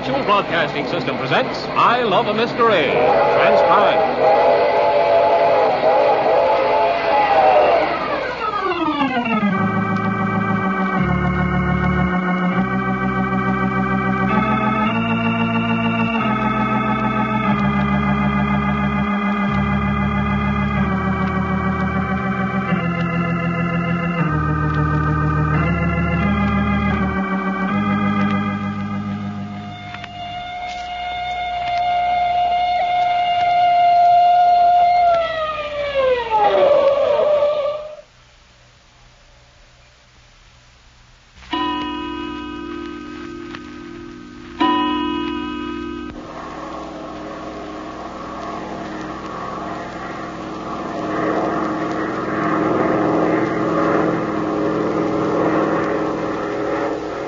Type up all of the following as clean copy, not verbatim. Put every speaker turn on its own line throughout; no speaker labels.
Mutual Broadcasting System presents I Love a Mystery, transcribed.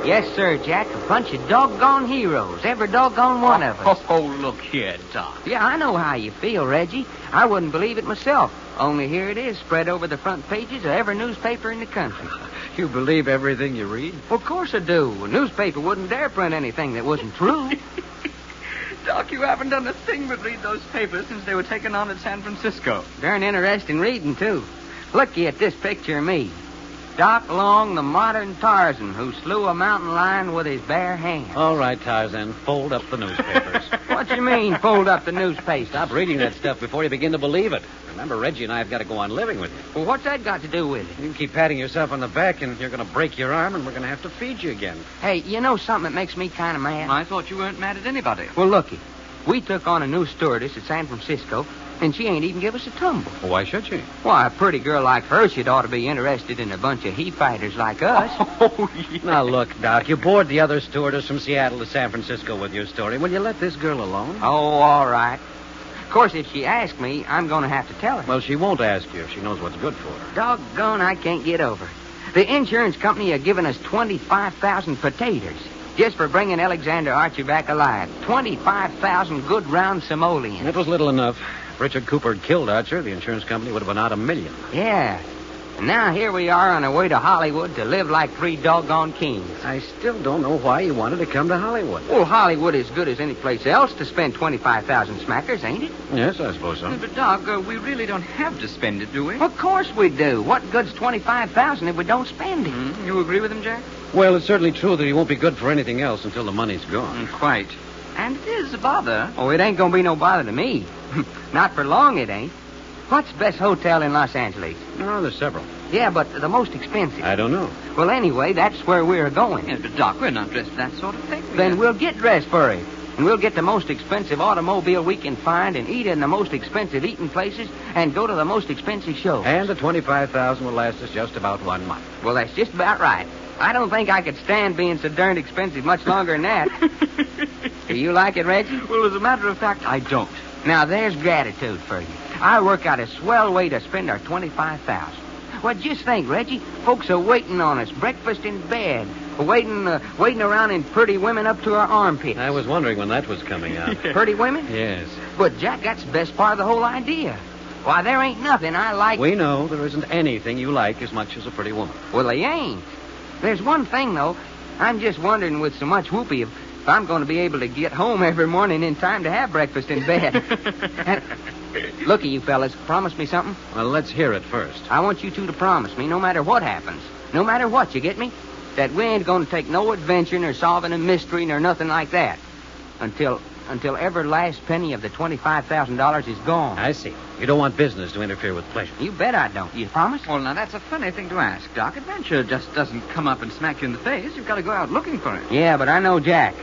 Yes, sir, Jack. A bunch of doggone heroes. Every doggone one of us.
Oh, look here, Doc.
Yeah, I know how you feel, Reggie. I wouldn't believe it myself. Only here it is, spread over the front pages of every newspaper in the country.
You believe everything you read?
Well, of course I do. A newspaper wouldn't dare print anything that wasn't true.
Doc, you haven't done a thing but read those papers since they were taken on at San Francisco.
Darn interesting reading, too. Looky at this picture of me. Doc Long, the modern Tarzan, who slew a mountain lion with his bare hands.
All right, Tarzan, fold up the newspapers.
What you mean, fold up the newspaper?
Stop reading that stuff before you begin to believe it. Remember, Reggie and I have got to go on living with you.
Well, what's that got to do with it?
You keep patting yourself on the back, and you're going to break your arm, and we're going to have to feed you again.
Hey, you know something that makes me kind of mad?
I thought you weren't mad at anybody.
Well, looky. We took on a new stewardess at San Francisco, and she ain't even give us a tumble.
Well, why should she?
Why, a pretty girl like her should ought to be interested in a bunch of he-fighters like us.
Oh, yeah.
Now, look, Doc, you bored the other stewardess from Seattle to San Francisco with your story. Will you let this girl alone?
Oh, all right. Of course, if she asks me, I'm going to have to tell her.
Well, she won't ask you if she knows what's good for her.
Doggone, I can't get over. The insurance company are giving us 25,000 potatoes just for bringing Alexander Archer back alive. 25,000 good round simoleons.
That was little enough. If Richard Cooper had killed Archer, the insurance company would have been out $1 million.
Yeah. And now here we are on our way to Hollywood to live like three doggone kings.
I still don't know why you wanted to come to Hollywood.
Well, Hollywood is good as any place else to spend 25,000 smackers, ain't it?
Yes, I suppose so.
But, Doc, we really don't have to spend it, do we?
Of course we do. What good's 25,000 if we don't spend it?
You agree with him, Jack?
Well, it's certainly true that he won't be good for anything else until the money's gone.
Quite. And it is a bother.
Oh, it ain't gonna be no bother to me. Not for long, it ain't. What's the best hotel in Los Angeles?
Oh, there's several.
Yeah, but the most expensive.
I don't know.
Well, anyway, that's where we're going.
Yes, but, Doc, we're not dressed for that sort of thing.
Then we'll get dressed for it. And we'll get the most expensive automobile we can find and eat in the most expensive eating places and go to the most expensive shows.
And the 25,000 will last us just about 1 month.
Well, that's just about right. I don't think I could stand being so darned expensive much longer than that. Do you like it, Reggie?
Well, as a matter of fact, I don't.
Now, there's gratitude for you. I work out a swell way to spend our 25,000. Well, just think, Reggie. Folks are waiting on us, breakfast in bed, waiting around in pretty women up to our armpits.
I was wondering when that was coming out.
Pretty women?
Yes.
But, Jack, that's the best part of the whole idea. Why, there ain't nothing I like...
We know there isn't anything you like as much as a pretty woman.
Well, they ain't. There's one thing, though. I'm just wondering with so much whoopee if I'm going to be able to get home every morning in time to have breakfast in bed. Looky, you fellas, promise me something.
Well, let's hear it first.
I want you two to promise me, no matter what happens, no matter what, you get me, that we ain't going to take no adventure nor solving a mystery nor nothing like that until every last penny of the $25,000 is gone.
I see. You don't want business to interfere with pleasure.
You bet I don't. You promise?
Well, now, that's a funny thing to ask, Doc. Adventure just doesn't come up and smack you in the face. You've got to go out looking for it.
Yeah, but I know Jack.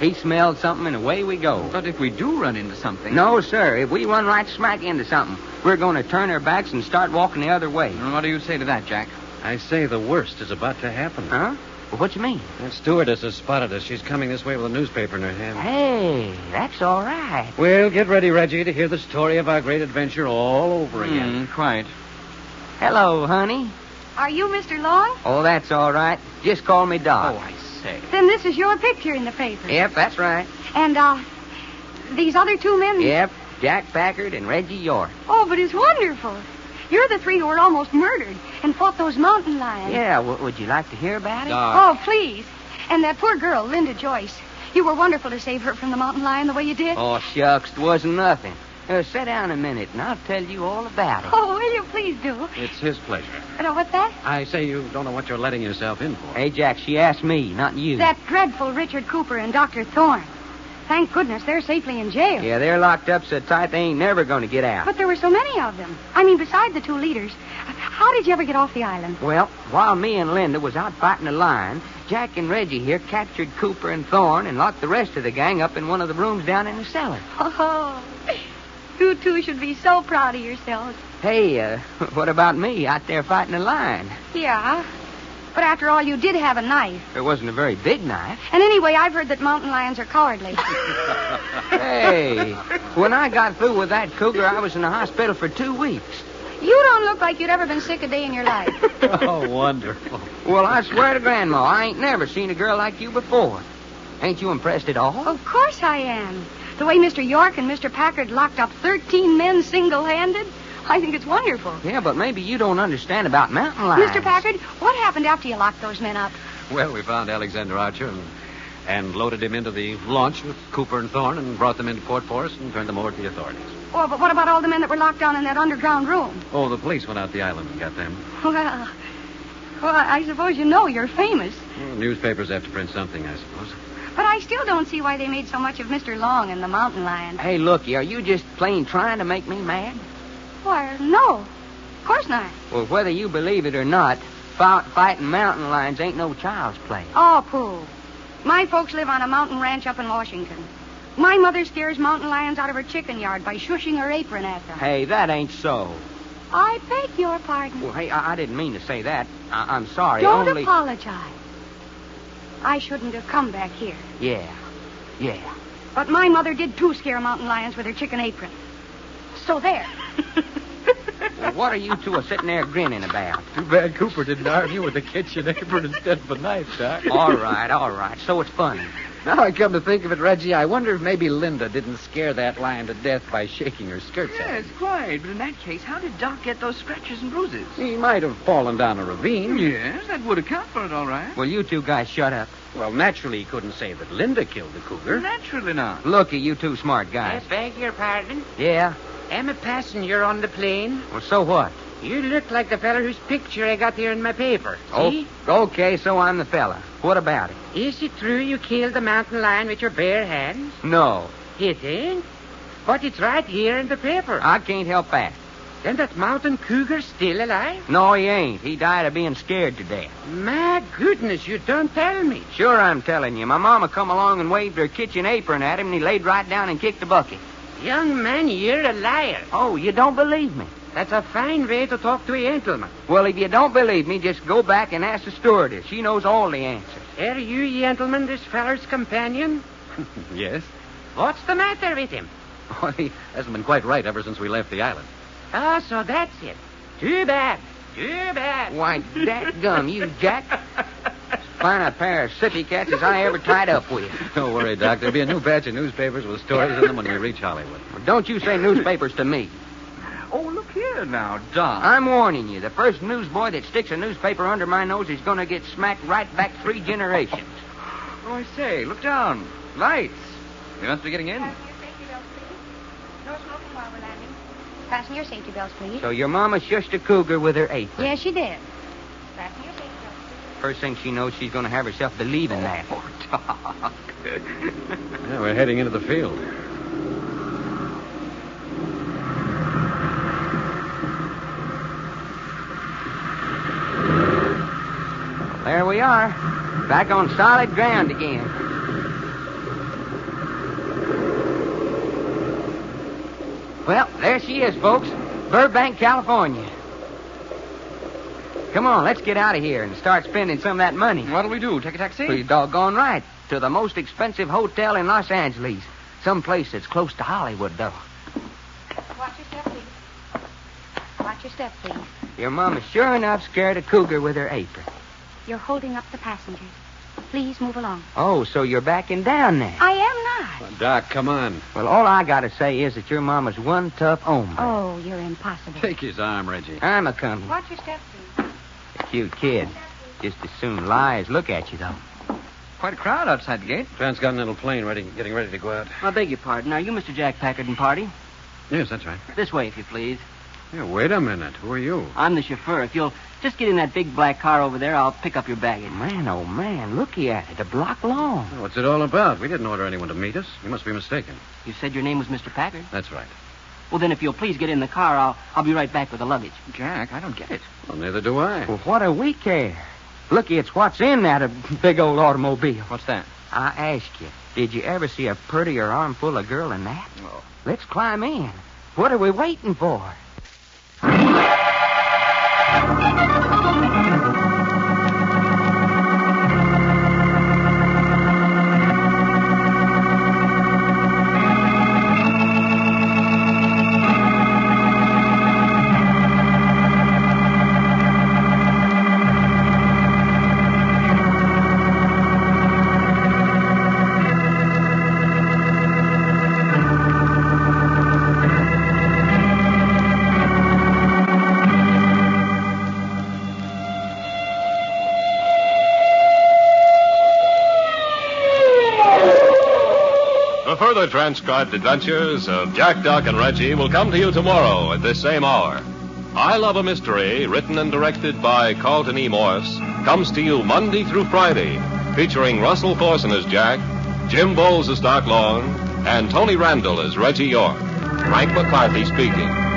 He smelled something and away we go.
But if we do run into something...
No, sir. If we run right smack into something, we're going to turn our backs and start walking the other way.
What do you say to that, Jack?
I say the worst is about to happen.
Huh? Well, what you mean?
That stewardess has spotted us. She's coming this way with a newspaper in her hand.
Hey, that's all right.
Well, get ready, Reggie, to hear the story of our great adventure all over again.
Quite.
Hello, honey.
Are you Mr. Long?
Oh, that's all right. Just call me Doc.
Oh, I say.
Then this is your picture in the paper.
Yep, that's right.
And, these other two men?
Yep, Jack Packard and Reggie York.
Oh, but it's wonderful. You're the three who were almost murdered and fought those mountain lions.
Yeah, would you like to hear about it?
Oh, please. And that poor girl, Linda Joyce. You were wonderful to save her from the mountain lion the way you did.
Oh, shucks, it wasn't nothing. Sit down a minute, and I'll tell you all about it.
Oh, will you please do?
It's his pleasure.
What's that?
I say you don't know what you're letting yourself in for.
Hey, Jack, she asked me, not you.
That dreadful Richard Cooper and Dr. Thorne. Thank goodness they're safely in jail.
Yeah, they're locked up so tight they ain't never going to get out.
But there were so many of them. I mean, besides the two leaders. How did you ever get off the island?
Well, while me and Linda was out fighting the lion, Jack and Reggie here captured Cooper and Thorne and locked the rest of the gang up in one of the rooms down in the cellar.
Oh, you two should be so proud of yourselves.
Hey, what about me out there fighting the lion?
Yeah. But after all, you did have a knife.
It wasn't a very big knife.
And anyway, I've heard that mountain lions are cowardly.
Hey, when I got through with that cougar, I was in the hospital for 2 weeks.
You don't look like you'd ever been sick a day in your life.
Oh, wonderful.
Well, I swear to Grandma, I ain't never seen a girl like you before. Ain't you impressed at all?
Of course I am. The way Mr. York and Mr. Packard locked up 13 men single-handed, I think it's wonderful.
Yeah, but maybe you don't understand about mountain lions.
Mr. Packard, what happened after you locked those men up?
Well, we found Alexander Archer and loaded him into the launch with Cooper and Thorne and brought them into court for us and turned them over to the authorities.
Oh, but what about all the men that were locked down in that underground room?
Oh, the police went out the island and got them.
Well, I suppose you know you're famous.
Well, newspapers have to print something, I suppose.
But I still don't see why they made so much of Mr. Long and the mountain lion.
Hey, looky, are you just plain trying to make me mad?
Why, no. Of course not.
Well, whether you believe it or not, fighting mountain lions ain't no child's play.
Oh, pooh. My folks live on a mountain ranch up in Washington. My mother scares mountain lions out of her chicken yard by shushing her apron at them.
Hey, that ain't so.
I beg your pardon.
Well, hey, I didn't mean to say that. I'm sorry.
Don't
only...
apologize. I shouldn't have come back here.
Yeah.
But my mother did, too, scare mountain lions with her chicken apron. So there.
Well, what are you two sitting there grinning about?
Too bad Cooper didn't argue with the kitchen apron instead of a knife, Doc.
All right. So it's funny.
Now I come to think of it, Reggie, I wonder if maybe Linda didn't scare that lion to death by shaking her skirts at
Yes,
him.
quite. But in that case, how did Doc get those scratches and bruises?
He might have fallen down a ravine.
Yes, that would account for it, all right.
Well, you two guys shut up.
Well, naturally, he couldn't say that Linda killed the cougar.
Naturally not.
Looky, you two smart guys. beg your pardon? Yeah?
I'm a passenger on the plane.
Well, so what?
You look like the fella whose picture I got there in my paper. See?
Oh, okay, so I'm the fella. What about it?
Is it true you killed the mountain lion with your bare hands?
No,
It ain't. But it's right here in the paper.
I can't help that.
Then that mountain cougar's still alive?
No, he ain't. He died of being scared to death.
My goodness, you don't tell me.
Sure, I'm telling you. My mama come along and waved her kitchen apron at him, and he laid right down and kicked the bucket.
Young man, you're a liar.
Oh, you don't believe me?
That's a fine way to talk to a gentleman.
Well, if you don't believe me, just go back and ask the stewardess. She knows all the answers.
Are you, gentleman, this feller's companion?
Yes.
What's the matter with him?
Well, he hasn't been quite right ever since we left the island.
Oh, so that's it. Too bad. Too bad.
Why, dadgum, you Jack. Fine a pair of sippy cats as I ever tied up with.
Don't worry, Doc. There'll be a new batch of newspapers with stories in them when we reach Hollywood.
Well, don't you say newspapers to me.
Oh, look here now, Doc.
I'm warning you. The first newsboy that sticks a newspaper under my nose is going to get smacked right back 3 generations.
Oh, I say, look down. Lights. We must be getting in.
Fasten your safety belts, please. No smoking while we're landing. Fasten your safety belts, please.
So your mama shushed a cougar with her apron.
Yes, she did. Fasten your safety belts, please.
First thing she knows, she's going to have herself believing that.
Oh, Doc.
Yeah, we're heading into the field.
There we are. Back on solid ground again. Well, there she is, folks. Burbank, California. Come on, let's get out of here and start spending some of that money.
What'll we do? Take a taxi?
Pretty doggone right. To the most expensive hotel in Los Angeles. Some place that's close to Hollywood, though.
Watch your step, please. Watch your step, please.
Your mama sure enough scared a cougar with her apron.
You're holding up the passengers. Please move along.
Oh, so you're backing down now.
I am not.
Well, Doc, come on.
Well, all I gotta say is that your mama's one tough hombre.
Oh, you're impossible.
Take his arm, Reggie.
I'm a coming.
Watch your step, please.
A cute kid. Just as soon lie as look at you, though.
Quite a crowd outside the gate.
Transcontinental plane getting ready to go out.
I beg your pardon. Are you Mr. Jack Packard and party?
Yes, that's right.
This way, if you please.
Yeah, wait a minute. Who are you?
I'm the chauffeur. If you'll just get in that big black car over there, I'll pick up your baggage.
Man, oh, man, looky at it. A block long.
What's it all about? We didn't order anyone to meet us. You must be mistaken.
You said your name was Mr. Packard?
That's right.
Well, then, if you'll please get in the car, I'll be right back with the luggage.
Jack, I don't get it.
Well, neither do I.
Well, what do we care? Looky, it's what's in that big old automobile.
What's that?
I ask you, did you ever see a prettier armful of girl than that?
Oh.
Let's climb in. What are we waiting for?
Further transcribed adventures of Jack, Doc, and Reggie will come to you tomorrow at this same hour. I Love a Mystery, written and directed by Carlton E. Morse, comes to you Monday through Friday, featuring Russell Thorson as Jack, Jim Bowles as Doc Long, and Tony Randall as Reggie York. Frank McCarthy speaking.